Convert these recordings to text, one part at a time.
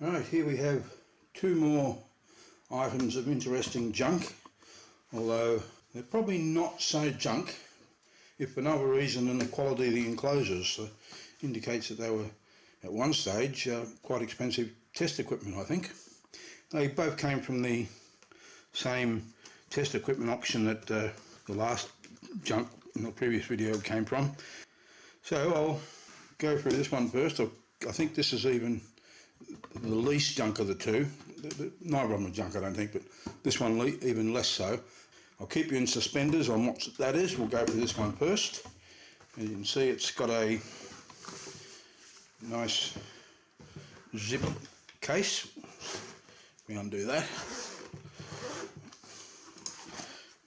Right, here we have two more items of interesting junk, although they're probably not so junk if for no other reason than the quality of the enclosures indicates that they were at one stage quite expensive test equipment, I think. They both came from the same test equipment auction that the last junk in the previous video came from. So I'll go through this one first. I think this is even the least junk of the two. Neither of them are junk, I don't think, but this one even less so. I'll keep you in suspenders on what that is. We'll go through this one first. As you can see, it's got a nice zip case. We undo that.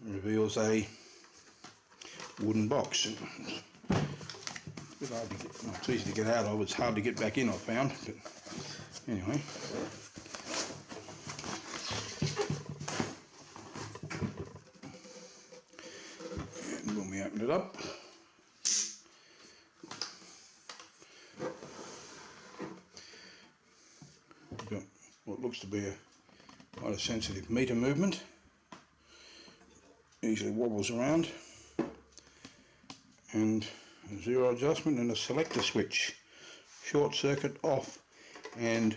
It reveals a wooden box. It's a bit hard to get, well, it's easy to get out of, it's hard to get back in, I found. But anyway. And when we open it up, we've got what looks to be quite a sensitive meter movement. Easily wobbles around, and a zero adjustment and a selector switch, short circuit off, and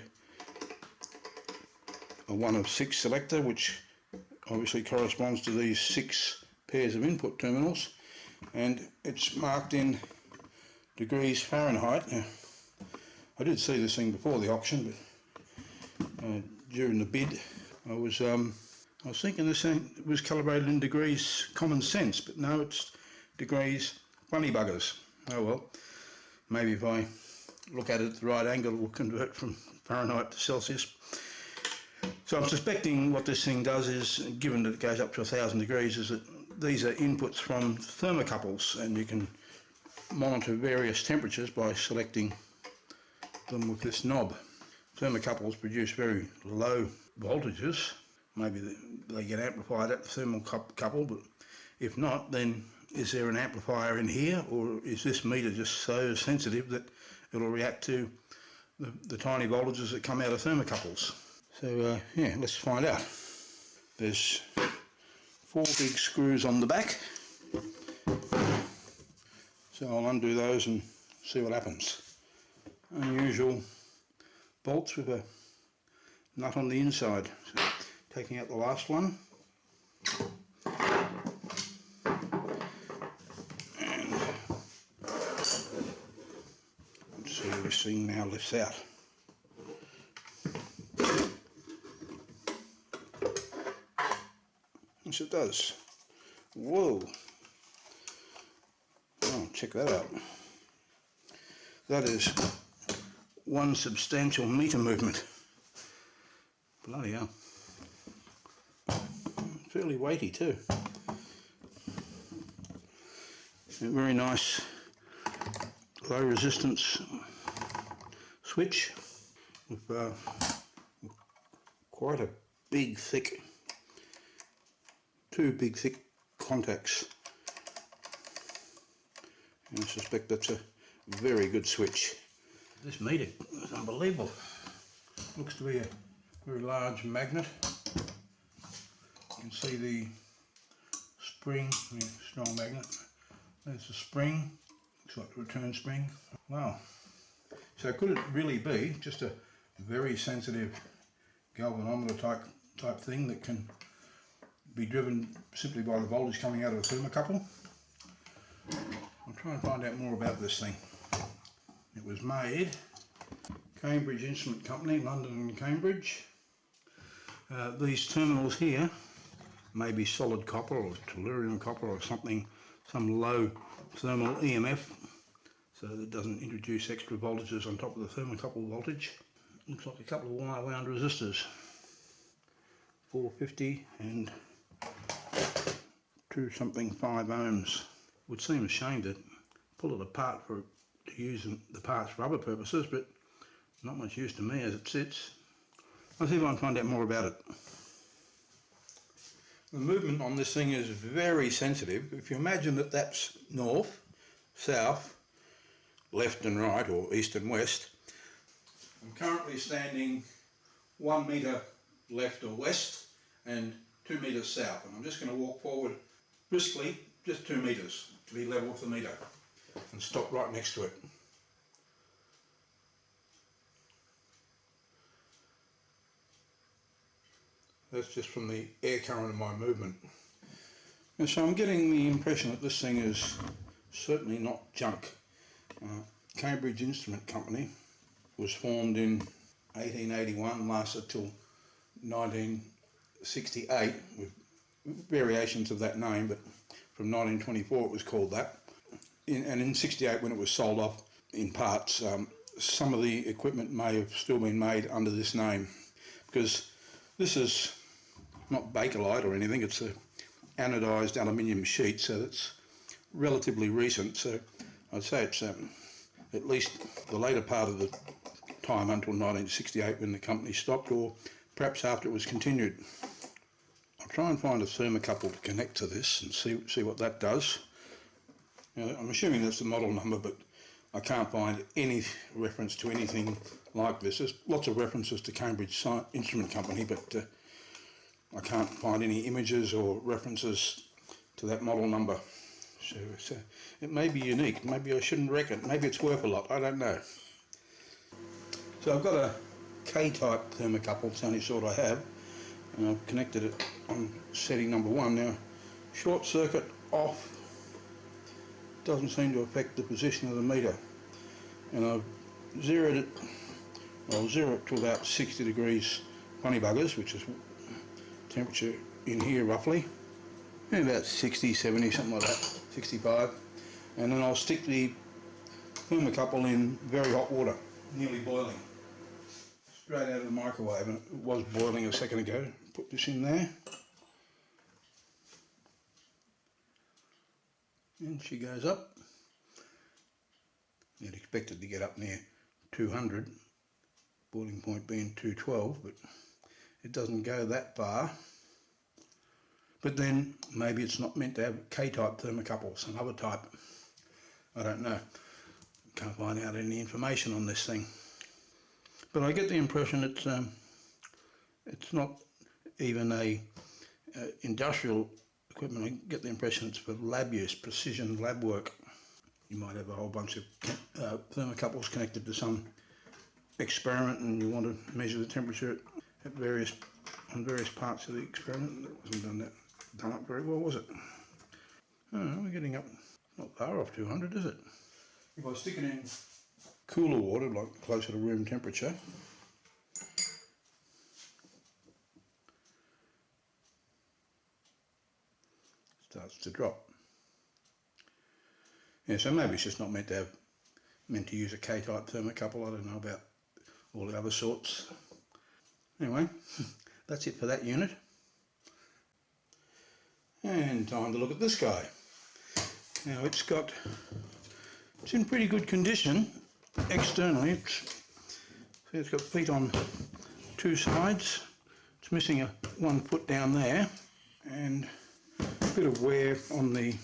a 1 of 6 selector, which obviously corresponds to these 6 pairs of input terminals, and it's marked in degrees Fahrenheit. Now, I did see this thing before the auction, but during the bid I was thinking this thing was calibrated in degrees common sense, but no, it's degrees funny buggers. Oh well, maybe if I look at it at the right angle it will convert from Fahrenheit to Celsius. So I'm suspecting what this thing does is, given that it goes up to 1000 degrees, is that these are inputs from thermocouples, and you can monitor various temperatures by selecting them with this knob. Thermocouples produce very low voltages. Maybe they get amplified at the thermocouple, but if not, then is there an amplifier in here, or is this meter just so sensitive that it'll react to the tiny voltages that come out of thermocouples? So yeah, let's find out. There's 4 big screws on the back, so I'll undo those and see what happens. Unusual bolts with a nut on the inside. So, taking out the last one, and let's see if this thing now lifts out. Yes, it does. Whoa! Oh, check that out. That is one substantial meter movement. Bloody hell. Fairly weighty too. A very nice low resistance switch with quite a big thick, 2 big thick contacts, and I suspect that's a very good switch. This meter is unbelievable. Looks to be a very large magnet. You can see the spring, strong magnet. There's the spring, looks like the return spring. Wow. So could it really be just a very sensitive galvanometer type thing that can be driven simply by the voltage coming out of a thermocouple? I'll try and find out more about this thing. It was made Cambridge Instrument Company, London and Cambridge. These terminals here may be solid copper or tellurium copper or something, some low thermal EMF, so that it doesn't introduce extra voltages on top of the thermocouple voltage. Looks like a couple of wire wound resistors, 450 and 2 something 5 ohms. Would seem a shame to pull it apart to use the parts for other purposes, but not much use to me as it sits. I'll see if I can find out more about it. The movement on this thing is very sensitive. If you imagine that that's north, south, left and right, or east and west, I'm currently standing 1 metre left or west and 2 metres south, and I'm just going to walk forward briskly, just 2 metres to be level with the meter, and stop right next to it. That's just from the air current of my movement. And so I'm getting the impression that this thing is certainly not junk. Cambridge Instrument Company was formed in 1881, lasted till 1968 with variations of that name, but from 1924 it was called that. And in 68, when it was sold off in parts, some of the equipment may have still been made under this name, because this is not Bakelite or anything, it's a anodised aluminium sheet, so that's relatively recent. So I'd say it's at least the later part of the time until 1968 when the company stopped, or perhaps after it was continued. I'll try and find a thermocouple to connect to this and see what that does. Now, I'm assuming that's the model number, but I can't find any reference to anything like this. There's lots of references to Cambridge Instrument Company, but I can't find any images or references to that model number. So it may be unique. Maybe I shouldn't wreck it. Maybe it's worth a lot. I don't know. So I've got a K-type thermocouple. It's the only sort I have, and I've connected it on setting number 1. Now, short circuit off doesn't seem to affect the position of the meter, and I've zeroed it. I'll zero it to about 60 degrees funny buggers, which is temperature in here roughly, and about 60, 70, something like that, 65, and then I'll stick the thermocouple in very hot water, nearly boiling, straight out of the microwave, and it was boiling a second ago. Put this in there, and she goes up. You'd expect it to get up near 200, boiling point being 212, but it doesn't go that far. But then maybe it's not meant to have K-type thermocouple, some other type. I don't know. Can't find out any information on this thing. But I get the impression it's not even a industrial equipment. I get the impression it's for lab use, precision lab work. You might have a whole bunch of thermocouples connected to some experiment, and you want to measure the temperature at various parts of the experiment. That wasn't done up very well, was it? Oh, we're getting up not far off 200, is it? If I stick it in cooler water, like closer to room temperature, it starts to drop. Yeah, so maybe it's just not meant to use a K-type thermocouple. I don't know about all the other sorts. Anyway, that's it for that unit. And time to look at this guy. Now it's in pretty good condition externally. It's got feet on 2 sides. It's missing one foot down there, and a bit of wear on the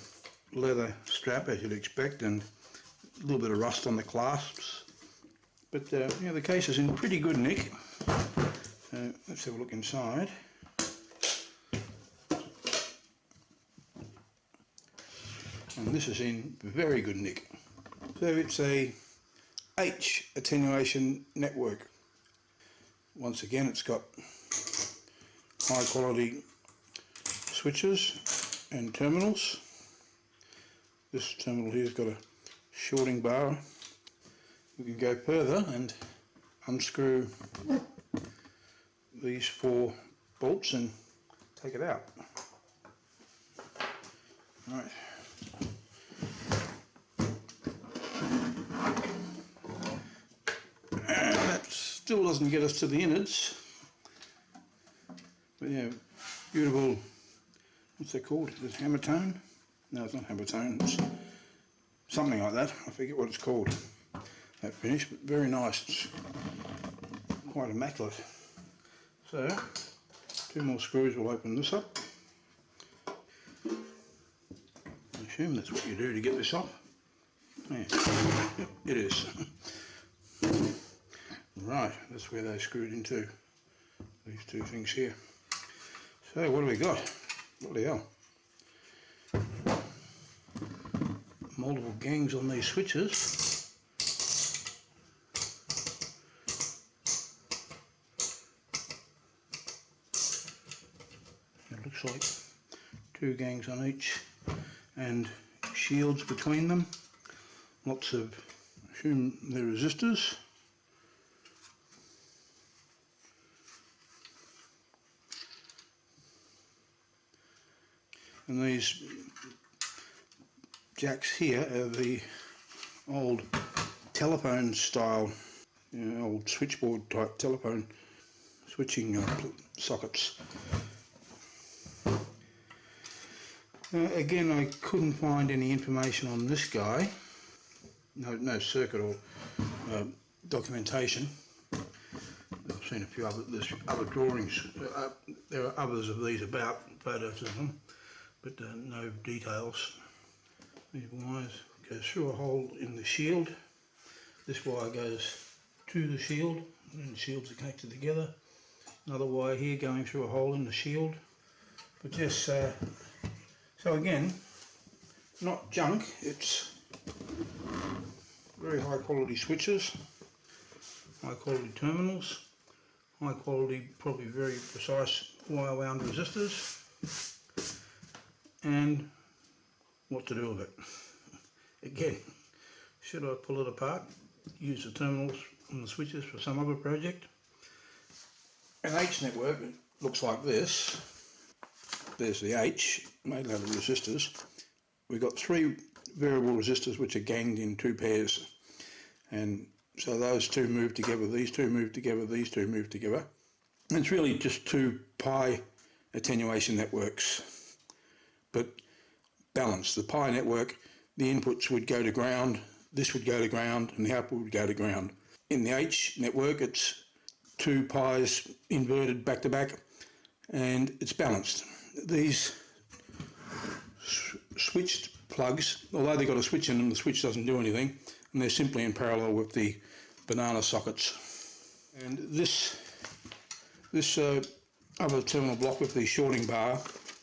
leather strap, as you'd expect, and a little bit of rust on the clasps. But the case is in pretty good nick. Let's have a look inside. And this is in very good nick. So it's a H attenuation network. Once again, it's got high quality switches and terminals. This terminal here's got a shorting bar. We can go further and unscrew these 4 bolts and take it out. Right. And that still doesn't get us to the innards. But yeah, beautiful, what's that called? Is it hammer tone? No, it's not hammer tone, it's something like that. I forget what it's called, that finish, but very nice. It's quite immaculate. So, 2 more screws will open this up. I assume that's what you do to get this off. Yeah, yep, it is. Right, that's where they screwed into. these two things here. So what do we got? Bloody hell. Multiple gangs on these switches. It looks like 2 gangs on each and shields between them. Lots of, I assume they're resistors. And these jacks here are the old telephone style, old switchboard type telephone switching sockets. Again, I couldn't find any information on this guy. No circuit or documentation. I've seen a few other drawings. There are others of these about, photos of them, but no details. These wires go through a hole in the shield. This wire goes to the shield, and the shields are connected together. Another wire here going through a hole in the shield. But just so again, not junk. It's very high quality switches, high quality terminals, high quality, probably very precise wire wound resistors, and what to do with it. Again, should I pull it apart, use the terminals and the switches for some other project? An H network looks like this. There's the H, made out of resistors. We've got 3 variable resistors which are ganged in 2 pairs, and so those 2 move together, these 2 move together, these 2 move together. And it's really just 2 pi attenuation networks, but balanced. The pi network, the inputs would go to ground, this would go to ground, and the output would go to ground. In the H network, it's 2 pi's inverted back to back, and it's balanced. These switched plugs, although they've got a switch in them, the switch doesn't do anything, and they're simply in parallel with the banana sockets. And this other terminal block with the shorting bar,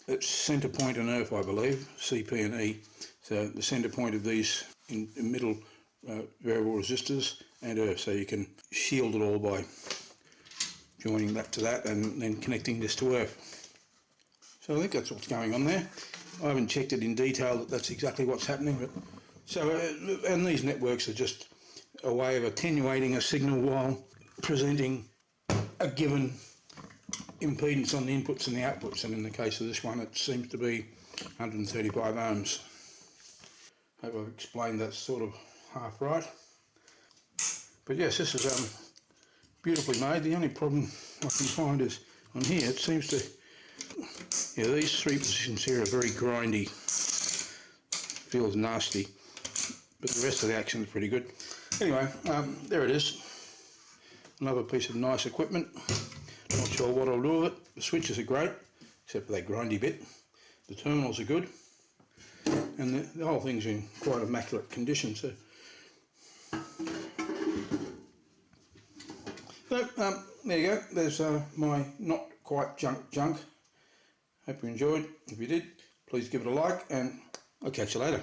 it's centre point and earth, I believe, CP and E. So the centre point of these in the middle variable resistors and earth, so you can shield it all by joining that to that and then connecting this to earth. So I think that's what's going on there. I haven't checked it in detail that that's exactly what's happening, but so and these networks are just a way of attenuating a signal while presenting a given impedance on the inputs and the outputs, and in the case of this one it seems to be 135 ohms. Hope I've explained that sort of half right. But yes, this is beautifully made. The only problem I can find is on here it seems to, yeah, these 3 positions here are very grindy, feels nasty, but the rest of the action is pretty good. Anyway, there it is, another piece of nice equipment. Not sure what I'll do with it. The switches are great, except for that grindy bit. The terminals are good, and the whole thing's in quite immaculate condition. So there you go, there's my not quite junk. Hope you enjoyed. If you did, please give it a like, and I'll catch you later.